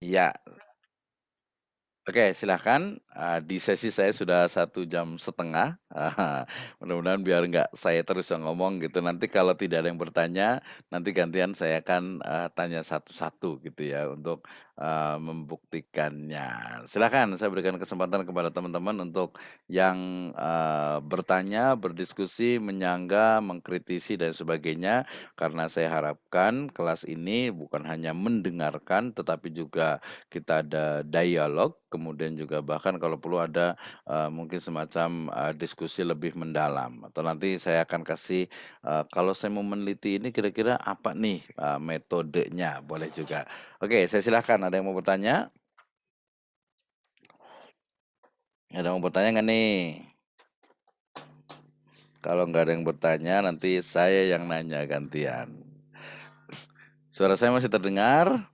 Iya. Oke, silahkan, di sesi saya sudah 1,5 jam, mudah-mudahan biar nggak saya terus yang ngomong gitu, nanti kalau tidak ada yang bertanya, nanti gantian saya akan, tanya satu-satu gitu ya untuk, membuktikannya. Silahkan saya berikan kesempatan kepada teman-teman untuk yang, bertanya, berdiskusi, menyangga, mengkritisi dan sebagainya, karena saya harapkan kelas ini bukan hanya mendengarkan, tetapi juga kita ada dialog, kemudian juga bahkan kalau perlu ada, mungkin semacam, diskusi lebih mendalam atau nanti saya akan kasih, kalau saya mau meneliti ini kira-kira apa nih, metodenya, boleh juga. Oke, saya silahkan, ada yang mau bertanya? Ada yang mau bertanya nggak nih? Kalau nggak ada yang bertanya, nanti saya yang nanya gantian. Suara saya masih terdengar?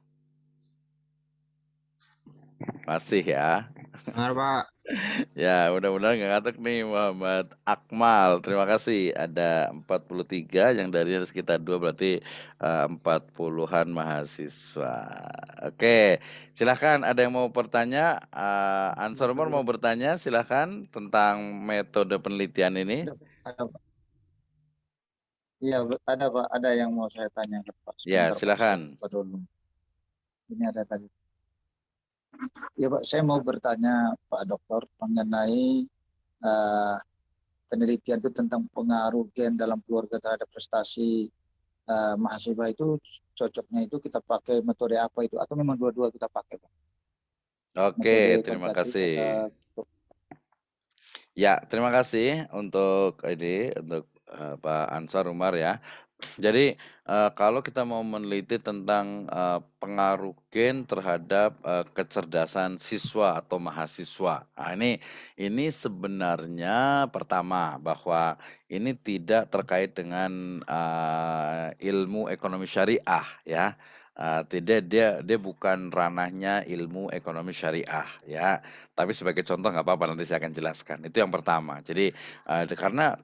Masih ya? Dengar, Pak. Ya, mudah-mudahan nggak ngantuk nih Muhammad Akmal. Terima kasih. Ada 43 yang dari sekitar 2 berarti, 40-an mahasiswa. Oke, silahkan ada yang mau bertanya, Ansor Umar mau bertanya silahkan tentang metode penelitian ini? Ada, Pak. Iya, ada, Pak. Ada yang mau saya tanyakan, Pak. Ya, Sebentar, Pak. Saya silahkan. buka dulu. Ini ada tadi. Ya, Pak. Saya mau bertanya, Pak Dokter, mengenai eh, penelitian itu tentang pengaruh gen dalam keluarga terhadap prestasi mahasiswa itu cocoknya itu kita pakai metode apa itu? Atau memang dua-dua kita pakai, Pak? Oke, Metode terima kualitatif kasih. atau... Ya, terima kasih untuk ini, untuk, Pak Ansar Umar ya. Jadi, kalau kita mau meneliti tentang, pengaruh gen terhadap, kecerdasan siswa atau mahasiswa. Nah, ini sebenarnya pertama, bahwa ini tidak terkait dengan, ilmu ekonomi syariah ya, tidak dia bukan ranahnya ilmu ekonomi syariah ya, tapi sebagai contoh nggak apa-apa nanti saya akan jelaskan, itu yang pertama. Jadi, karena,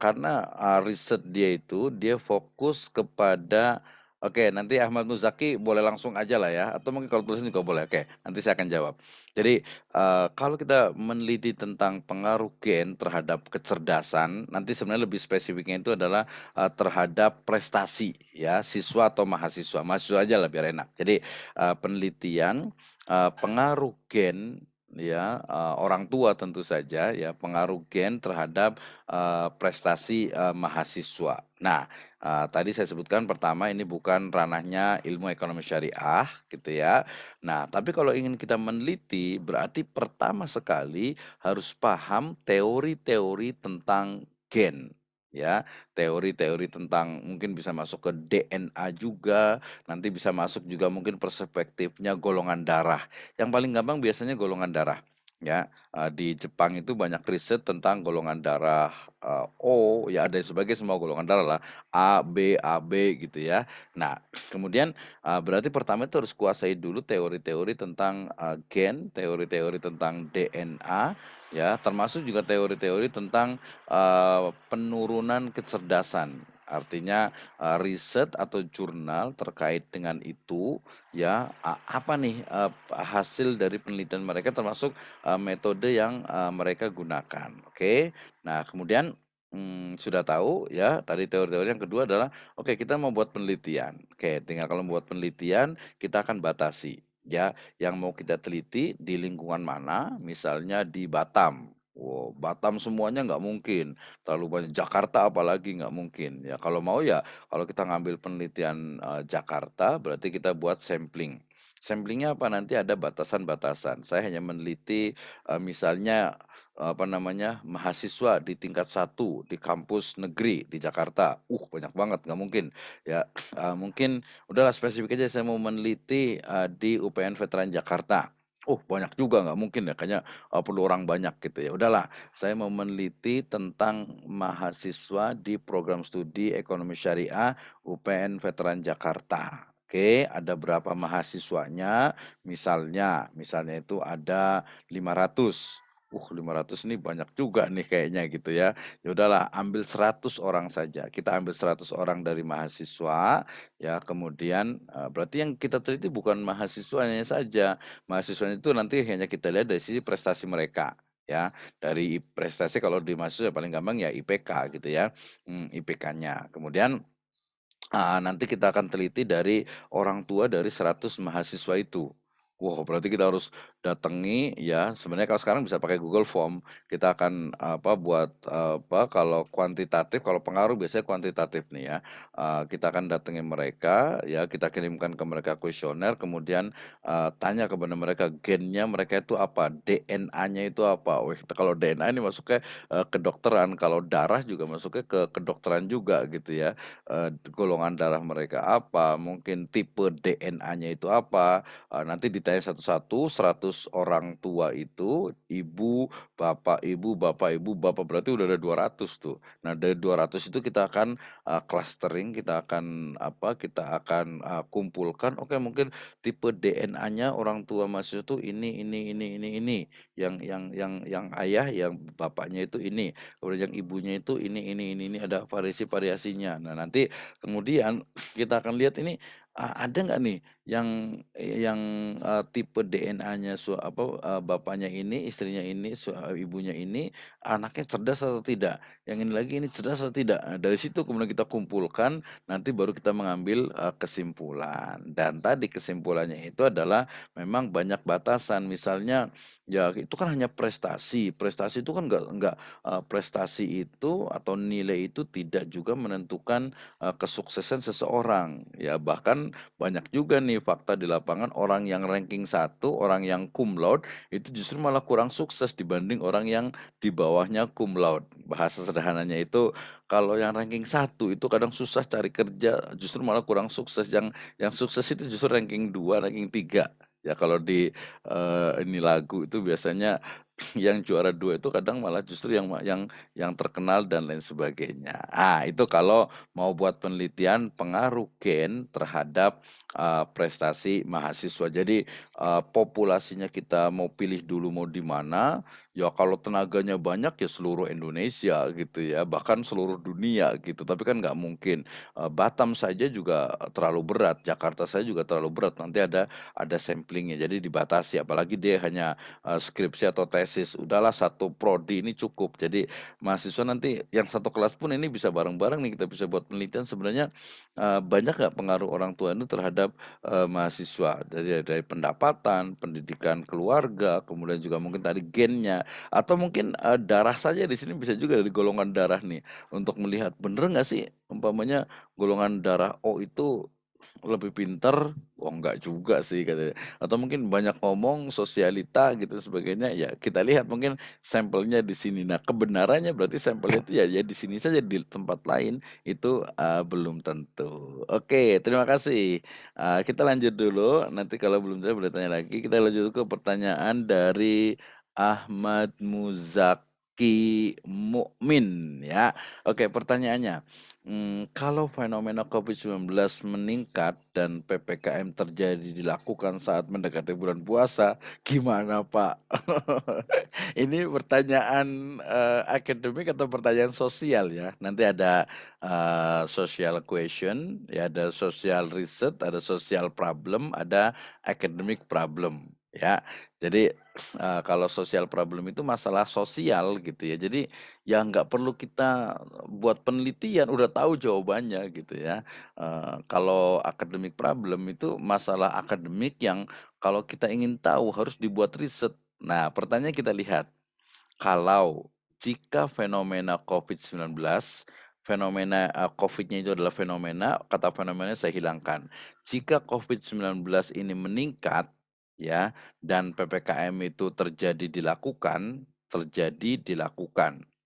riset dia itu, dia fokus kepada oke, nanti Ahmad Muzaki boleh langsung aja lah ya, atau mungkin kalau tulisan juga boleh, oke, nanti saya akan jawab. Jadi, kalau kita meneliti tentang pengaruh gen terhadap kecerdasan, nanti sebenarnya lebih spesifiknya itu adalah, terhadap prestasi ya, siswa atau mahasiswa, mahasiswa aja lah biar enak. Jadi, penelitian, pengaruh gen ya, orang tua tentu saja ya, pengaruh gen terhadap, prestasi, mahasiswa. Nah, tadi saya sebutkan pertama ini bukan ranahnya ilmu ekonomi syariah gitu ya. Nah, tapi kalau ingin kita meneliti berarti pertama sekali harus paham teori-teori tentang gen ya, teori-teori tentang mungkin bisa masuk ke DNA juga, nanti bisa masuk juga mungkin perspektifnya golongan darah. Yang paling gampang biasanya golongan darah, ya, di Jepang itu banyak riset tentang golongan darah, O, ya ada sebagai semua golongan darah lah, AB gitu ya. Nah, kemudian, berarti pertama itu harus kuasai dulu teori-teori tentang, gen, teori-teori tentang DNA, ya, termasuk juga teori-teori tentang, penurunan kecerdasan. Artinya, riset atau jurnal terkait dengan itu ya, apa nih, hasil dari penelitian mereka termasuk, metode yang, mereka gunakan, oke. Nah kemudian, sudah tahu ya tadi teori-teori yang kedua adalah, oke kita mau buat penelitian, oke tinggal kalau membuat penelitian kita akan batasi, ya yang mau kita teliti di lingkungan mana, misalnya di Batam. Wow, Batam semuanya nggak mungkin, terlalu banyak, Jakarta apalagi nggak mungkin, ya kalau mau ya kalau kita ngambil penelitian, Jakarta, berarti kita buat sampling. Sampling-nya apa? Nanti ada batasan-batasan. Saya hanya meneliti, misalnya, apa namanya, mahasiswa di tingkat 1 di kampus negeri di Jakarta. Banyak banget, nggak mungkin. Ya, mungkin udahlah spesifik aja saya mau meneliti, di UPN Veteran Jakarta. Banyak juga, nggak mungkin ya, kayaknya, perlu orang banyak gitu ya. Udahlah, saya mau meneliti tentang mahasiswa di program studi ekonomi syariah UPN Veteran Jakarta. Oke, ada berapa mahasiswanya? Misalnya itu ada 500. 500 nih banyak juga nih kayaknya gitu ya. Ya udahlah ambil 100 orang saja, kita ambil 100 orang dari mahasiswa, ya kemudian, berarti yang kita teliti bukan mahasiswanya saja, mahasiswanya itu nanti hanya kita lihat dari sisi prestasi mereka, ya. Dari prestasi kalau di mahasiswa paling gampang ya IPK gitu ya, IPK-nya. Kemudian nanti kita akan teliti dari orang tua dari 100 mahasiswa itu. Wah, berarti kita harus datangi ya, sebenarnya kalau sekarang bisa pakai Google Form, kita akan buat, kalau kuantitatif, kalau pengaruh biasanya kuantitatif nih ya, kita akan datangi mereka, ya kita kirimkan ke mereka kuesioner, kemudian, tanya kepada mereka gennya mereka itu apa, DNA-nya itu apa. Wih, kalau DNA ini masuknya, kedokteran, kalau darah juga masuknya ke kedokteran juga gitu ya. Golongan darah mereka apa, mungkin tipe DNA-nya itu apa, nanti ditanya satu-satu 100 orang tua itu, bapak ibu, bapak berarti udah ada 200 tuh. Nah dari 200 itu kita akan, clustering, kita akan kumpulkan, oke mungkin tipe DNA-nya orang tua mahasiswa itu ini, yang ayah, yang bapaknya itu ini, kemudian yang ibunya itu ini, ada variasi-variasinya. Nah nanti kemudian kita akan lihat ini, ada nggak nih yang, tipe DNA-nya bapaknya ini, istrinya ini, ibunya ini, anaknya cerdas atau tidak, yang ini lagi ini cerdas atau tidak. Nah dari situ kemudian kita kumpulkan, nanti baru kita mengambil, kesimpulan. Dan tadi kesimpulannya itu adalah memang banyak batasan, misalnya ya itu kan hanya prestasi, prestasi itu kan prestasi itu atau nilai itu tidak juga menentukan, kesuksesan seseorang. Ya bahkan banyak juga nih fakta di lapangan orang yang ranking 1, orang yang cum laude itu justru malah kurang sukses dibanding orang yang di bawahnya cum laude. Bahasa sederhananya itu kalau yang ranking 1 itu kadang susah cari kerja, justru malah kurang sukses, yang sukses itu justru ranking 2, ranking 3. Ya kalau di, ini lagu itu biasanya yang juara 2 itu kadang malah justru yang terkenal dan lain sebagainya. Itu kalau mau buat penelitian pengaruh gen terhadap, prestasi mahasiswa. Jadi, populasinya kita mau pilih dulu mau di mana, ya kalau tenaganya banyak ya seluruh Indonesia gitu ya, bahkan seluruh dunia gitu, tapi kan nggak mungkin. Batam saja juga terlalu berat, Jakarta saja juga terlalu berat, nanti ada samplingnya jadi dibatasi, apalagi dia hanya, skripsi atau tesis, udahlah satu prodi ini cukup. Jadi mahasiswa nanti yang satu kelas pun ini bisa bareng-bareng nih, kita bisa buat penelitian sebenarnya, banyak nggak pengaruh orang tua itu terhadap, mahasiswa, dari pendapatan, pendidikan keluarga, kemudian juga mungkin tadi gennya, atau mungkin, darah saja di sini bisa juga dari golongan darah nih, untuk melihat bener nggak sih umpamanya golongan darah O itu lebih pinter, oh enggak juga sih katanya, atau mungkin banyak ngomong, sosialita gitu sebagainya, ya kita lihat mungkin sampelnya di sini. Nah kebenarannya berarti sampelnya itu ya di sini saja, di tempat lain itu, belum tentu. Oke terima kasih, kita lanjut dulu, nanti kalau belum jawab boleh tanya lagi. Kita lanjut ke pertanyaan dari Ahmad Muzaki Mukmin ya. Oke pertanyaannya, kalau fenomena COVID-19 meningkat dan PPKM terjadi dilakukan saat mendekati bulan puasa, gimana, Pak? Ini pertanyaan, akademik atau pertanyaan sosial ya? Nanti ada, social question, ya ada social research, ada social problem, ada academic problem, ya. Jadi, kalau social problem itu masalah sosial gitu ya. Jadi, ya nggak perlu kita buat penelitian, udah tahu jawabannya gitu ya. Kalau academic problem itu masalah akademik yang kalau kita ingin tahu harus dibuat riset. Nah, pertanyaan kita lihat, kalau jika fenomena COVID-19, fenomena, COVID-nya itu adalah fenomena, kata fenomena saya hilangkan. Jika COVID-19 ini meningkat, ya, dan PPKM itu terjadi dilakukan,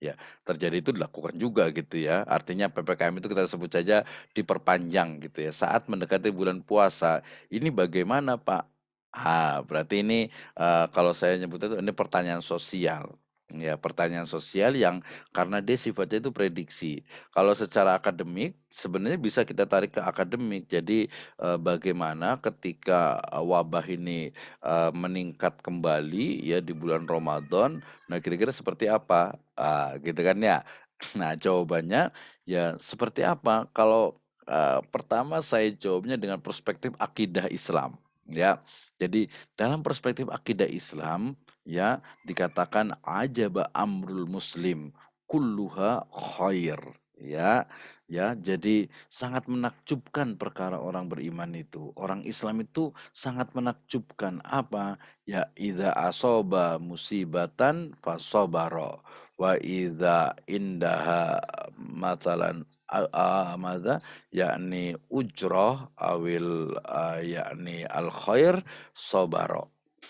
ya, terjadi itu dilakukan juga gitu ya. Artinya PPKM itu kita sebut saja diperpanjang gitu ya, saat mendekati bulan puasa. Ini bagaimana, Pak? Berarti ini, kalau saya nyebutnya itu ini pertanyaan sosial. Ya, pertanyaan sosial yang karena dia sifatnya itu prediksi. Kalau secara akademik, sebenarnya bisa kita tarik ke akademik. Jadi, bagaimana ketika, wabah ini, meningkat kembali ya di bulan Ramadan, nah kira-kira seperti apa? Gitu kan ya. Nah, jawabannya ya seperti apa? Kalau, pertama saya jawabnya dengan perspektif akidah Islam, ya. Jadi dalam perspektif akidah Islam, ya, dikatakan ajaba amrul muslim, kulluha khair, ya. Ya, jadi sangat menakjubkan perkara orang beriman itu. Orang Islam itu sangat menakjubkan, apa? Ya, idza asoba musibatan fasabara wa idza indaha matsalan madza, yakni ujrah awil, yakni al khair sabara,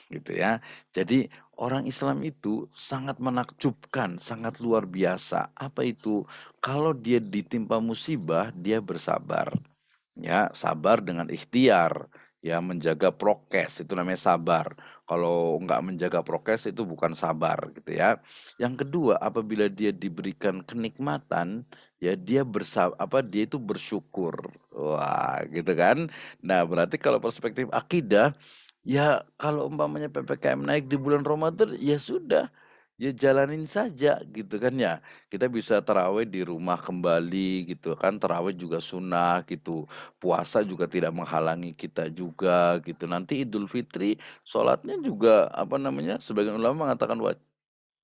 gitu ya. Jadi orang Islam itu sangat menakjubkan, sangat luar biasa. Apa itu? Kalau dia ditimpa musibah, dia bersabar. Ya, sabar dengan ikhtiar, ya menjaga prokes itu namanya sabar. Kalau nggak menjaga prokes itu bukan sabar gitu ya. Yang kedua, apabila dia diberikan kenikmatan, ya dia itu bersyukur. Wah, gitu kan. Nah, berarti kalau perspektif akidah, ya kalau umpamanya PPKM naik di bulan Ramadan, ya sudah, ya jalanin saja gitu kan ya. Kita bisa tarawih di rumah kembali gitu kan, tarawih juga sunnah gitu. Puasa juga tidak menghalangi kita juga gitu. Nanti Idul Fitri sholatnya juga apa namanya, sebagian ulama mengatakan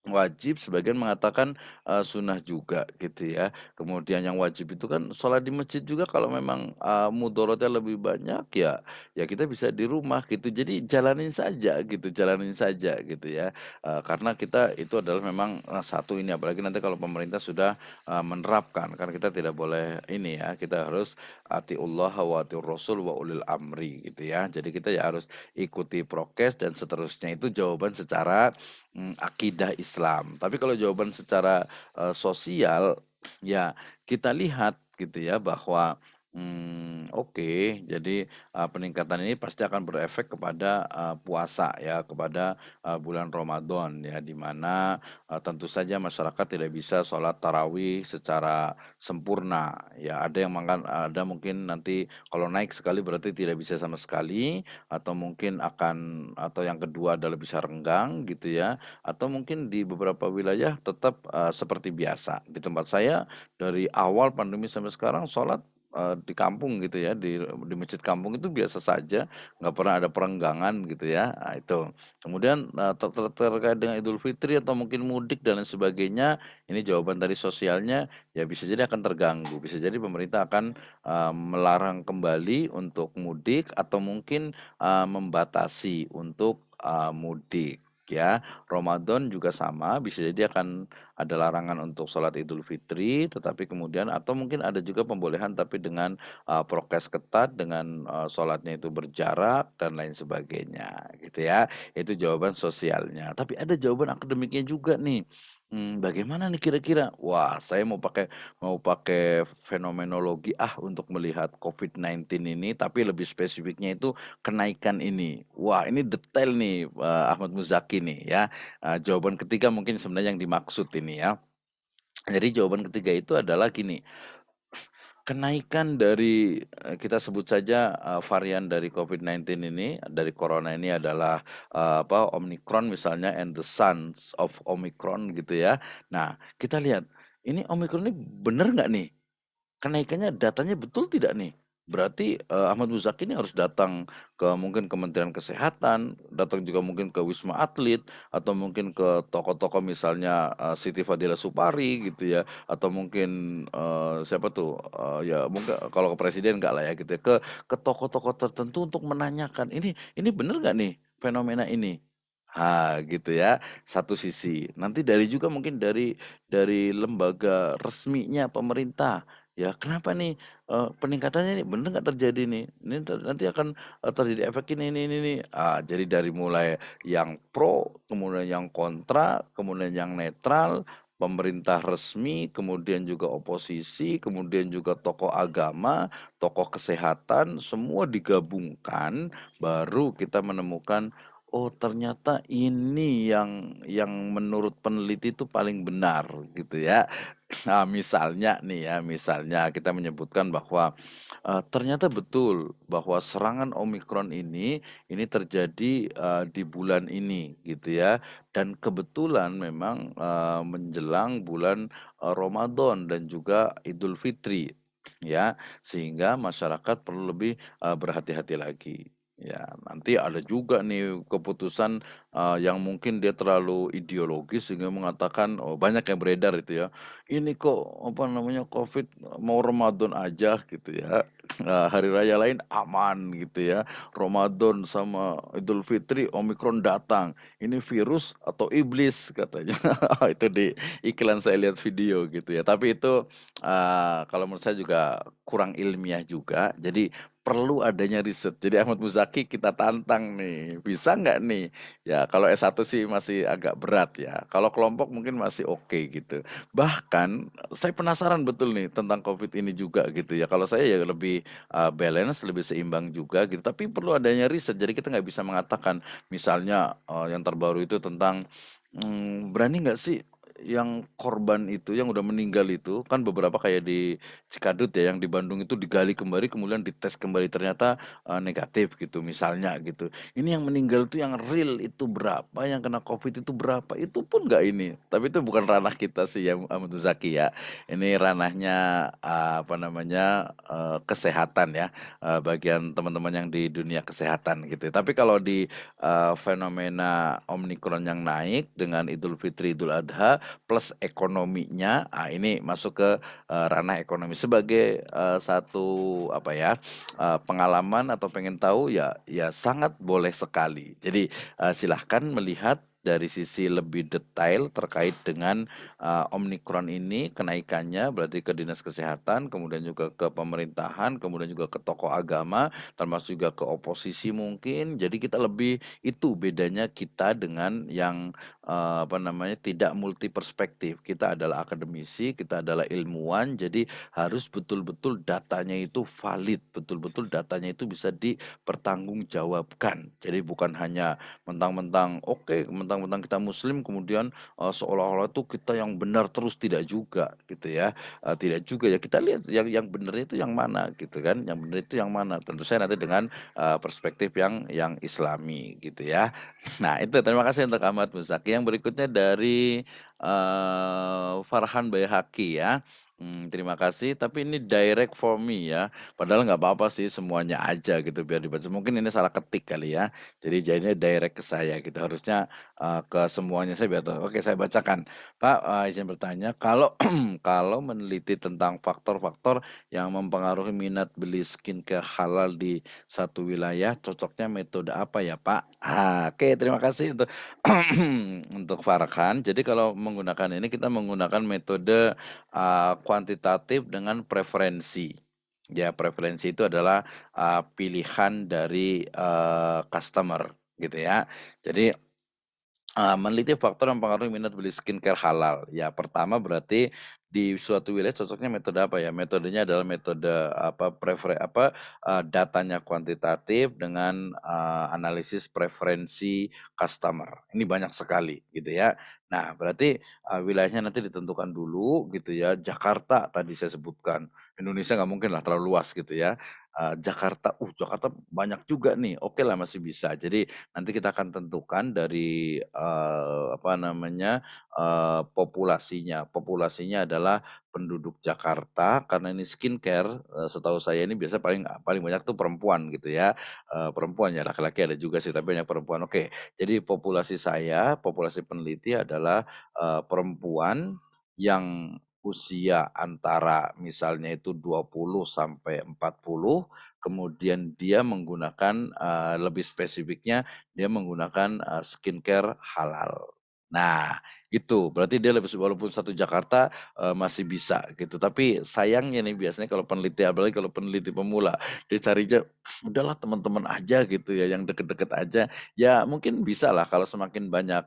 wajib, sebagian mengatakan, sunnah juga gitu ya. Kemudian yang wajib itu kan sholat di masjid juga kalau memang, mudorotnya lebih banyak ya kita bisa di rumah gitu. Jadi jalanin saja gitu ya. Karena kita itu adalah memang, satu ini apalagi nanti kalau pemerintah sudah, menerapkan, karena kita tidak boleh ini ya, kita harus atiullah wa atiur rasul wa ulil amri gitu ya. Jadi kita ya harus ikuti prokes dan seterusnya. Itu jawaban secara akidah Islam. Tapi kalau jawaban secara, sosial, ya kita lihat gitu ya bahwa, oke, jadi, peningkatan ini pasti akan berefek kepada, puasa ya, kepada, bulan Ramadan ya, di mana, tentu saja masyarakat tidak bisa sholat tarawih secara sempurna ya. Ada mungkin nanti kalau naik sekali berarti tidak bisa sama sekali, atau yang kedua adalah bisa renggang gitu ya, atau mungkin di beberapa wilayah tetap, seperti biasa. Di tempat saya dari awal pandemi sampai sekarang sholat, di kampung gitu ya, di masjid kampung itu biasa saja, nggak pernah ada perenggangan gitu ya, itu. Kemudian, terkait dengan Idul Fitri atau mungkin mudik dan lain sebagainya, ini jawaban dari sosialnya, ya bisa jadi akan terganggu, bisa jadi pemerintah akan, melarang kembali untuk mudik atau mungkin, membatasi untuk, mudik ya. Ramadan juga sama, bisa jadi akan ada larangan untuk sholat Idul Fitri, tetapi kemudian atau mungkin ada juga pembolehan tapi dengan, prokes ketat, dengan, sholatnya itu berjarak dan lain sebagainya, gitu ya. Itu jawaban sosialnya. Tapi ada jawaban akademiknya juga nih, bagaimana nih kira-kira? Wah, saya mau pakai fenomenologi untuk melihat COVID-19 ini, tapi lebih spesifiknya itu kenaikan ini. Wah, ini detail nih, Ahmad Muzaki nih ya. Jawaban ketiga mungkin sebenarnya yang dimaksud ini ya. Jadi jawaban ketiga itu adalah gini, kenaikan dari, kita sebut saja, varian dari COVID-19 ini, dari corona ini adalah, Omicron misalnya and the sons of Omicron gitu ya. Nah, kita lihat, ini Omicron ini bener nggak nih? Kenaikannya datanya betul tidak nih? Berarti, Ahmad Muzaki ini harus datang ke mungkin Kementerian Kesehatan, datang juga mungkin ke Wisma Atlet, atau mungkin ke tokoh-tokoh misalnya, Siti Fadila Supari gitu ya, atau mungkin, siapa tuh, ya mungkin kalau ke presiden enggak lah ya gitu ya, ke tokoh-tokoh tertentu untuk menanyakan, "Ini bener nggak nih fenomena ini?" Gitu ya, satu sisi. Nanti mungkin dari lembaga resminya pemerintah. Ya, kenapa nih, peningkatannya nih, bener nggak terjadi nih? Ini nanti akan, terjadi efek ini nih. Jadi dari mulai yang pro, kemudian yang kontra, kemudian yang netral, pemerintah resmi, kemudian juga oposisi, kemudian juga tokoh agama, tokoh kesehatan, semua digabungkan, baru kita menemukan, oh ternyata ini yang menurut peneliti itu paling benar gitu ya. Nah, misalnya nih ya, misalnya kita menyebutkan bahwa, ternyata betul bahwa serangan omikron ini terjadi, di bulan ini gitu ya, dan kebetulan memang, menjelang bulan, Ramadan dan juga Idul Fitri ya, sehingga masyarakat perlu lebih, berhati-hati lagi. Ya, nanti ada juga nih keputusan, yang mungkin dia terlalu ideologis sehingga mengatakan oh banyak yang beredar itu ya, "Ini kok apa namanya, Covid mau Ramadan aja," gitu ya, hari raya lain aman gitu ya, Ramadan sama Idul Fitri Omikron datang, "Ini virus atau iblis?" katanya. Itu di iklan saya lihat video gitu ya. Tapi itu, kalau menurut saya juga kurang ilmiah juga, jadi perlu adanya riset. Jadi Ahmad Muzaki kita tantang nih, bisa nggak nih? Ya kalau S1 sih masih agak berat ya, kalau kelompok mungkin masih oke gitu. Bahkan saya penasaran betul nih tentang Covid ini juga gitu ya, kalau saya ya lebih, balance, lebih seimbang juga gitu, tapi perlu adanya riset. Jadi kita nggak bisa mengatakan misalnya, yang terbaru itu tentang, berani nggak sih yang korban itu, yang udah meninggal itu, kan beberapa kayak di Cikadut ya, yang di Bandung itu digali kembali kemudian dites kembali ternyata, negatif gitu misalnya gitu. Ini yang meninggal itu yang real itu berapa, yang kena Covid itu berapa, itu pun nggak ini. Tapi itu bukan ranah kita sih ya Ahmad Zaki ya. Ini ranahnya, apa namanya, kesehatan ya, bagian teman-teman yang di dunia kesehatan gitu. Tapi kalau di, fenomena Omikron yang naik dengan Idul Fitri, Idul Adha, plus ekonominya, ini masuk ke, ranah ekonomi. Sebagai, satu apa ya, pengalaman atau pengen tahu ya sangat boleh sekali. Jadi, silahkan melihat dari sisi lebih detail terkait dengan, omikron ini kenaikannya berarti ke dinas kesehatan, kemudian juga ke pemerintahan, kemudian juga ke tokoh agama, termasuk juga ke oposisi mungkin. Jadi kita lebih itu bedanya kita dengan yang, apa namanya, tidak multi perspektif. Kita adalah akademisi, kita adalah ilmuwan, jadi harus betul-betul datanya itu valid, betul-betul datanya itu bisa dipertanggungjawabkan. Jadi bukan hanya mentang-mentang oke, mentang-mentang kita muslim kemudian, seolah-olah itu kita yang benar terus, tidak juga gitu ya, tidak juga ya, kita lihat yang benar itu yang mana gitu kan, yang benar itu yang mana, tentu saja nanti dengan, perspektif yang islami gitu ya. Nah itu terima kasih untuk Ahmad Muzaki, yang berikutnya dari, Farhan Baihaqi ya. Terima kasih, tapi ini direct for me ya, padahal nggak apa-apa sih semuanya aja gitu biar dibaca, mungkin ini salah ketik kali ya, jadi jadinya direct ke saya gitu, harusnya, ke semuanya saya biar tahu. Oke saya bacakan, "Pak, izin bertanya, kalau kalau meneliti tentang faktor-faktor yang mempengaruhi minat beli skincare halal di satu wilayah, cocoknya metode apa ya, Pak?" Oke terima kasih untuk untuk Farhan. Jadi kalau menggunakan ini kita menggunakan metode, kuantitatif dengan preferensi. Ya preferensi itu adalah, pilihan dari, customer gitu ya. Jadi meneliti faktor yang mempengaruhi minat beli skincare halal. Ya, pertama berarti di suatu wilayah cocoknya metode apa ya? Metodenya adalah metode apa, datanya kuantitatif dengan, analisis preferensi customer. Ini banyak sekali gitu ya. Nah, berarti, wilayahnya nanti ditentukan dulu gitu ya. Jakarta tadi saya sebutkan, Indonesia nggak mungkin lah terlalu luas gitu ya. Jakarta, Jakarta banyak juga nih, oke lah masih bisa. Jadi nanti kita akan tentukan dari, apa namanya, populasinya. Populasinya adalah penduduk Jakarta karena ini skincare, setahu saya ini biasa paling paling banyak tuh perempuan gitu ya, perempuan ya, laki-laki ada juga sih tapi banyak perempuan. Oke, jadi populasi saya, populasi peneliti adalah, perempuan yang usia antara misalnya itu 20 sampai 40, kemudian dia menggunakan, lebih spesifiknya dia menggunakan, skincare halal. Nah, itu berarti dia lebih walaupun satu Jakarta, masih bisa gitu. Tapi sayangnya nih biasanya kalau peneliti, apalagi kalau peneliti pemula, dia carinya udahlah teman-teman aja gitu ya, yang deket-deket aja. Ya mungkin bisa lah kalau semakin banyak,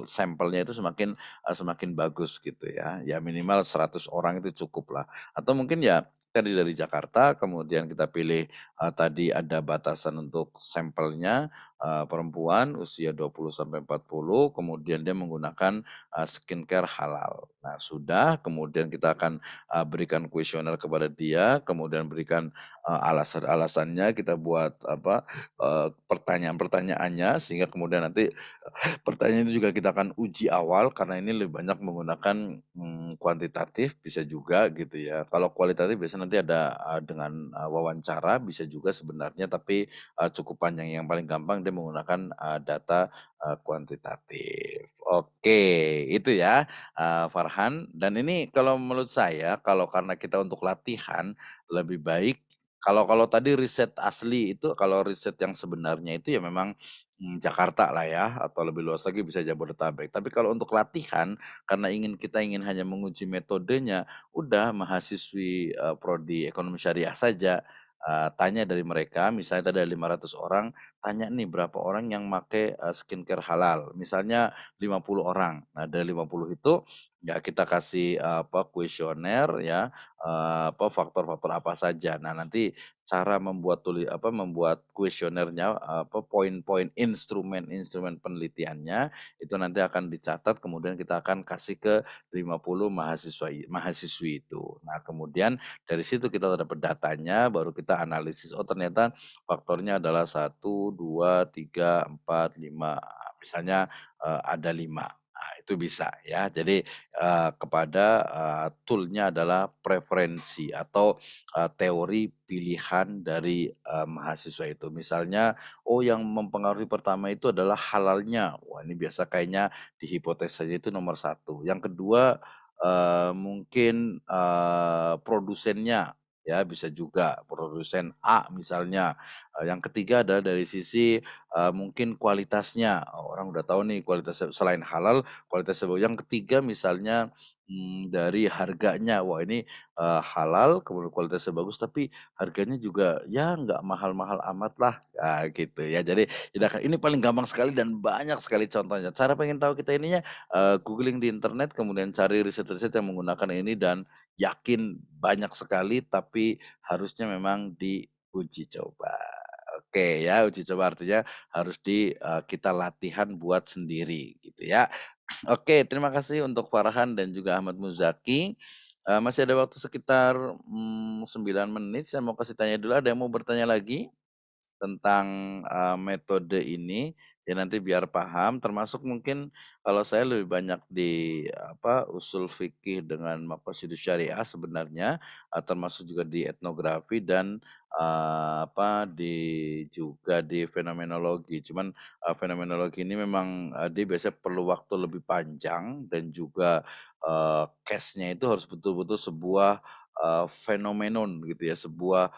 sampelnya itu semakin bagus gitu ya. Ya minimal 100 orang itu cukup lah. Atau mungkin ya tadi dari Jakarta, kemudian kita pilih, tadi ada batasan untuk sampelnya, perempuan usia 20 sampai 40, kemudian dia menggunakan, skincare halal. Nah sudah, kemudian kita akan, berikan kuesioner kepada dia, kemudian berikan, alasan-alasannya, kita buat apa, pertanyaan-pertanyaannya, sehingga kemudian nanti pertanyaan itu juga kita akan uji awal karena ini lebih banyak menggunakan, kuantitatif bisa juga gitu ya. Kalau kualitatif biasanya nanti ada, dengan, wawancara bisa juga sebenarnya tapi, cukup panjang. Yang paling gampang dia menggunakan, data, kuantitatif. Oke, itu ya, Farhan. Dan ini kalau menurut saya kalau karena kita untuk latihan lebih baik kalau kalau tadi riset asli itu kalau riset yang sebenarnya itu ya memang Jakarta lah ya, atau lebih luas lagi bisa Jabodetabek. Tapi kalau untuk latihan, karena kita ingin hanya menguji metodenya, udah mahasiswi, prodi ekonomi syariah saja, tanya dari mereka, misalnya tadi ada 500 orang, tanya nih berapa orang yang make, skincare halal, misalnya 50 orang. Nah dari 50 itu, ya kita kasih, kuesioner ya, apa, faktor-faktor apa saja. Nah nanti cara membuat kuesionernya, poin-poin instrumen-instrumen penelitiannya, itu nanti akan dicatat kemudian kita akan kasih ke 50 mahasiswi itu. Nah, kemudian dari situ kita dapat datanya, baru kita analisis, oh ternyata faktornya adalah 1, 2, 3, 4, 5, misalnya, ada 5. Nah, itu bisa ya. Jadi, kepada, tool-nya adalah preferensi atau teori pilihan dari, mahasiswa itu. Misalnya, oh yang mempengaruhi pertama itu adalah halalnya, wah ini biasa kayaknya di hipotesanya itu nomor satu. Yang kedua, mungkin, produsennya, ya bisa juga produsen A misalnya. Yang ketiga adalah dari sisi, mungkin kualitasnya, orang udah tahu nih kualitasnya selain halal, kualitasnya yang ketiga misalnya, dari harganya, wah ini halal, kemudian kualitasnya bagus, tapi harganya juga ya nggak mahal-mahal amat lah, gitu ya. Jadi ini paling gampang sekali dan banyak sekali contohnya. Cara pengen tahu kita ininya, googling di internet, kemudian cari riset-riset yang menggunakan ini dan yakin banyak sekali, tapi harusnya memang diuji coba. Oke ya, uji coba artinya harus kita latihan buat sendiri gitu ya. Oke, terima kasih untuk Farhan dan juga Ahmad Muzaki. Masih ada waktu sekitar, 9 menit, saya mau kasih tanya dulu, ada yang mau bertanya lagi? Tentang, metode ini, ya nanti biar paham, termasuk mungkin kalau saya lebih banyak di, usul fikih dengan maqasidus syariah sebenarnya, termasuk juga di etnografi dan, juga di fenomenologi. Cuman, fenomenologi ini memang, dia biasanya perlu waktu lebih panjang dan juga, case-nya itu harus betul-betul sebuah, phenomenon gitu ya, sebuah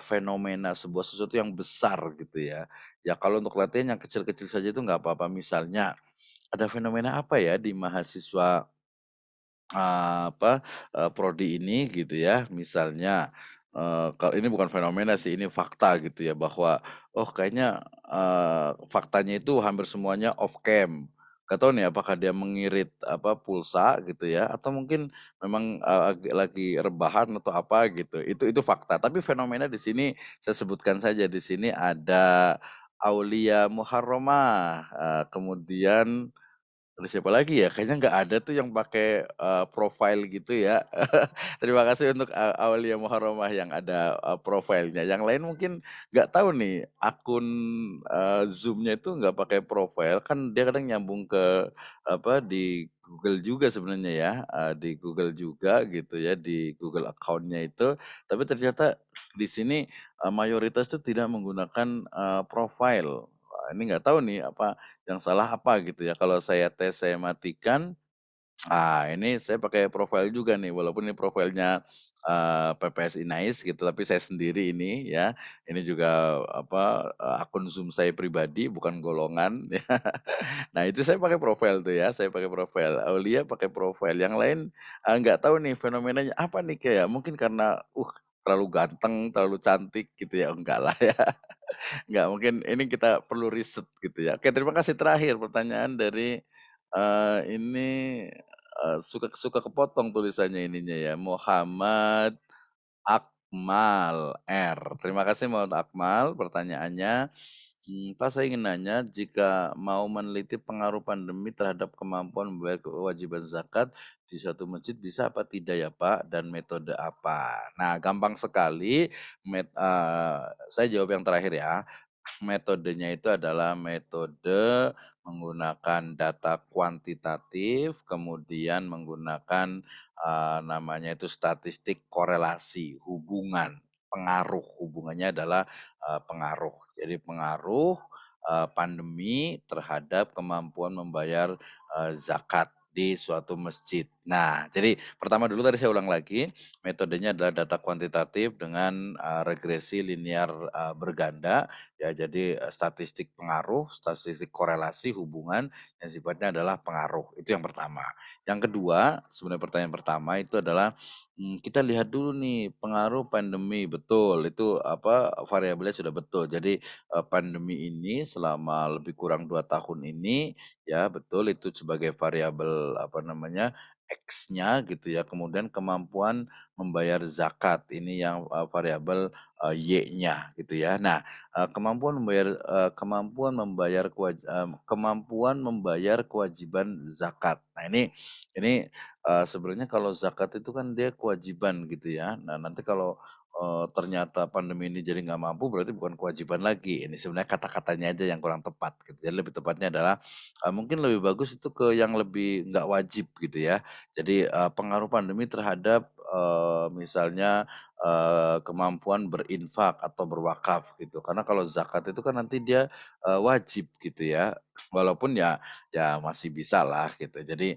fenomena sebuah sesuatu yang besar gitu ya. Ya kalau untuk latihan yang kecil-kecil saja itu nggak apa-apa, misalnya ada fenomena apa ya di mahasiswa, prodi ini gitu ya, misalnya, kalau ini bukan fenomena sih, ini fakta gitu ya, bahwa, oh kayaknya, faktanya itu hampir semuanya off cam. Nggak tahu nih apakah dia mengirit, pulsa gitu ya, atau mungkin memang, lagi rebahan atau apa gitu, itu fakta. Tapi fenomena di sini saya sebutkan saja, di sini ada Aulia Muharramah, kemudian ada siapa lagi ya? Kayaknya nggak ada tuh yang pakai, profile gitu ya. Terima kasih untuk, Aulia Muharramah yang ada, profilnya. Yang lain mungkin nggak tahu nih akun, Zoom-nya itu nggak pakai profile, kan dia kadang nyambung ke di Google juga sebenarnya ya, di Google juga gitu ya, di Google account-nya itu. Tapi ternyata di sini, mayoritas itu tidak menggunakan, profile. Wah, ini nggak tahu nih yang salah apa gitu ya, kalau saya tes saya matikan, ini saya pakai profil juga nih walaupun ini profilnya, PPSI Nice gitu tapi saya sendiri ini ya, ini juga akun Zoom saya pribadi bukan golongan ya. Nah itu saya pakai profil tuh ya, saya pakai profil, Aulia pakai profil, yang lain, nggak tahu nih fenomenanya apa nih kayak mungkin karena, terlalu ganteng, terlalu cantik gitu ya, enggak lah ya. Nggak, mungkin ini kita perlu riset gitu ya. Oke, terima kasih. Terakhir pertanyaan dari, ini, suka suka kepotong tulisannya ininya ya, Muhammad Akmal R. Terima kasih Muhammad Akmal pertanyaannya. Pak, saya ingin nanya, jika mau meneliti pengaruh pandemi terhadap kemampuan membayar kewajiban zakat di suatu masjid bisa apa tidak ya, Pak? Dan metode apa? Nah, gampang sekali, saya jawab yang terakhir ya. Metodenya itu adalah metode menggunakan data kuantitatif, kemudian menggunakan, namanya itu statistik korelasi, hubungan, pengaruh, hubungannya adalah, pengaruh. Jadi pengaruh, pandemi terhadap kemampuan membayar, zakat di suatu masjid. Nah, jadi pertama dulu tadi saya ulang lagi, metodenya adalah data kuantitatif dengan, regresi linear, berganda. Ya, jadi, statistik pengaruh, statistik korelasi hubungan yang sifatnya adalah pengaruh, itu yang pertama. Yang kedua, sebenarnya pertanyaan pertama itu adalah, kita lihat dulu nih pengaruh pandemi, betul itu apa, variabelnya sudah betul. Jadi, pandemi ini selama lebih kurang 2 tahun ini, ya betul itu sebagai variabel apa namanya, X-nya gitu ya, kemudian kemampuan membayar zakat, ini yang, variabel, Y-nya gitu ya. Nah, kemampuan membayar kewajiban zakat. Nah ini, sebenarnya kalau zakat itu kan dia kewajiban gitu ya. Nah nanti kalau, ternyata pandemi ini jadi nggak mampu berarti bukan kewajiban lagi. Ini sebenarnya kata-katanya aja yang kurang tepat gitu. Jadi lebih tepatnya adalah, mungkin lebih bagus itu ke yang lebih nggak wajib gitu ya. Jadi, pengaruh pandemi terhadap, misalnya kemampuan berinfak atau berwakaf gitu. Karena kalau zakat itu kan nanti dia, wajib gitu ya, walaupun ya masih bisa lah gitu. Jadi,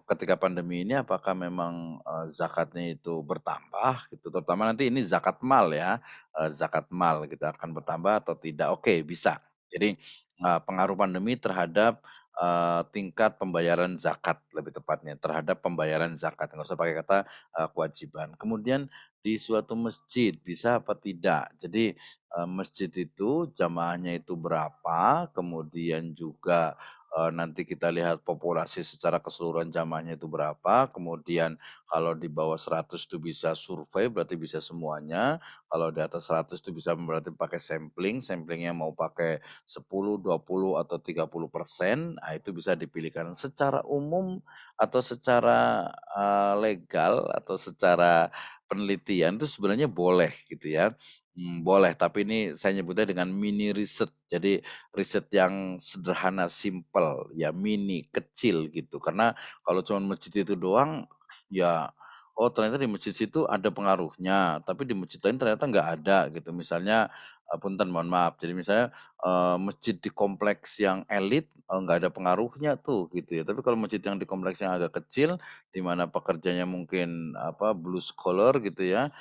ketika pandemi ini apakah memang, zakatnya itu bertambah gitu, terutama nanti ini zakat mal ya, zakat mal gitu akan bertambah atau tidak, oke bisa. Jadi, pengaruh pandemi terhadap, tingkat pembayaran zakat lebih tepatnya, terhadap pembayaran zakat, nggak usah pakai kata, kewajiban. Kemudian di suatu masjid, bisa apa tidak. Jadi, masjid itu jamaahnya itu berapa, kemudian juga, nanti kita lihat populasi secara keseluruhan jamaahnya itu berapa, kemudian kalau di bawah 100 itu bisa survei, berarti bisa semuanya, kalau di atas 100 itu bisa berarti pakai sampling, samplingnya mau pakai 10, 20, atau 30%, itu bisa dipilihkan secara umum atau secara, legal atau secara penelitian itu sebenarnya boleh gitu ya, boleh tapi ini saya nyebutnya dengan mini riset. Jadi riset yang sederhana, simpel, ya mini, kecil gitu. Karena kalau cuma masjid itu doang, ya, oh ternyata di masjid situ ada pengaruhnya, tapi di masjid lain ternyata nggak ada gitu. Misalnya, punten mohon maaf, jadi misalnya, masjid di kompleks yang elit, nggak ada pengaruhnya tuh gitu ya. Tapi kalau masjid yang di kompleks yang agak kecil, di mana pekerjanya mungkin apa, blue collar gitu ya,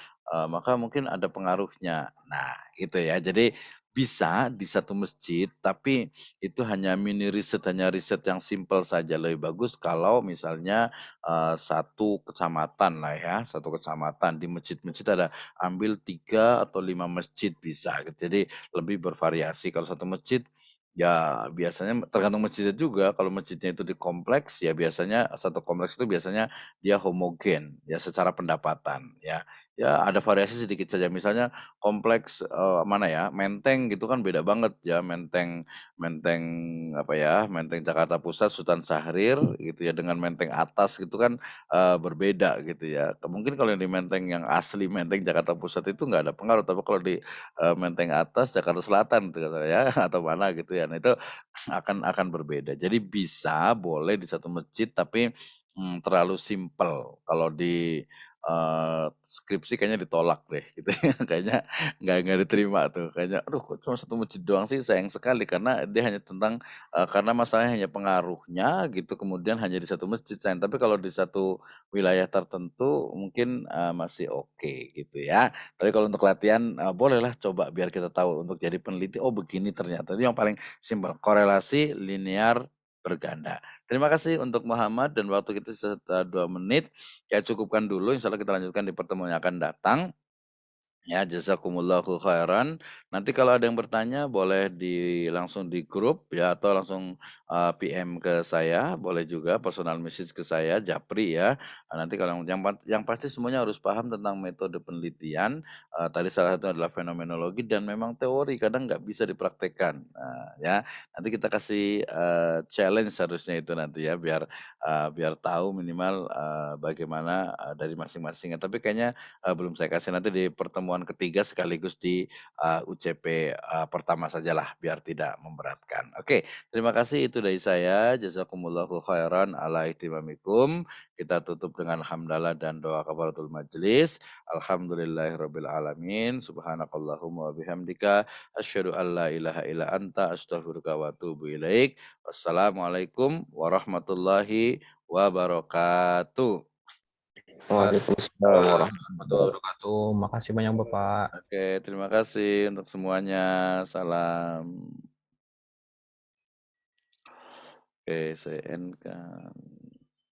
maka mungkin ada pengaruhnya. Nah gitu ya. Jadi bisa di satu masjid, tapi itu hanya mini riset, hanya riset yang simpel saja. Lebih bagus kalau misalnya, satu kecamatan lah ya, satu kecamatan di masjid-masjid ada ambil 3 atau 5 masjid bisa gitu. Jadi lebih bervariasi. Kalau satu masjid, ya biasanya tergantung masjidnya juga, kalau masjidnya itu di kompleks, ya biasanya satu kompleks itu biasanya dia homogen, ya secara pendapatan ya. Ya ada variasi sedikit saja, misalnya kompleks, mana ya, Menteng gitu kan beda banget ya, Menteng Menteng apa ya, Menteng Jakarta Pusat, Sultan Syahrir gitu ya, dengan Menteng atas gitu kan, berbeda gitu ya. Mungkin kalau yang di Menteng yang asli Menteng Jakarta Pusat itu nggak ada pengaruh, tapi kalau di, Menteng atas Jakarta Selatan tuh katanya ya, atau mana gitu ya. Nah itu akan berbeda. Jadi bisa, boleh di satu masjid tapi, terlalu simpel. Kalau di, skripsi kayaknya ditolak deh gitu ya, kayaknya nggak diterima tuh, kayaknya, "Aduh kok cuma satu masjid doang sih?" Sayang sekali karena dia hanya tentang karena masalahnya hanya pengaruhnya gitu, kemudian hanya di satu masjid sayang, tapi kalau di satu wilayah tertentu mungkin, masih oke gitu ya. Tapi kalau untuk latihan, bolehlah coba biar kita tahu untuk jadi peneliti, oh begini ternyata, itu yang paling simpel, korelasi linear berganda. Terima kasih untuk Muhammad dan waktu kita sisa 2 menit, ya cukupkan dulu, insyaallah kita lanjutkan di pertemuan yang akan datang. Ya, jazakumullahu khairan. Nanti kalau ada yang bertanya boleh langsung di grup ya atau langsung, PM ke saya, boleh juga personal message ke saya, Japri ya. Nanti kalau yang pasti semuanya harus paham tentang metode penelitian, tadi salah satu adalah fenomenologi dan memang teori, kadang nggak bisa dipraktekkan. Nah, ya, nanti kita kasih, challenge harusnya itu nanti ya, biar tahu minimal, bagaimana, dari masing-masing. Tapi kayaknya belum saya kasih, nanti di pertemuan ketiga sekaligus di, UCP, pertama sajalah biar tidak memberatkan. Oke, terima kasih itu dari saya, jazakumullahu khairan ala ihtimamikum. Kita tutup dengan hamdalah dan doa kafaratul majelis. Alhamdulillahirabbil alamin, subhanakallahumma wa bihamdika, asyhadu an la ilaha illa anta, astaghfiruka wa atubu ilaik. Wassalamualaikum warahmatullahi wabarakatuh. Waalaikumsalam warahmatullahi wabarakatuh. Makasih banyak Bapak. Oke, terima kasih untuk semuanya. Salam. Oke, saya end kan.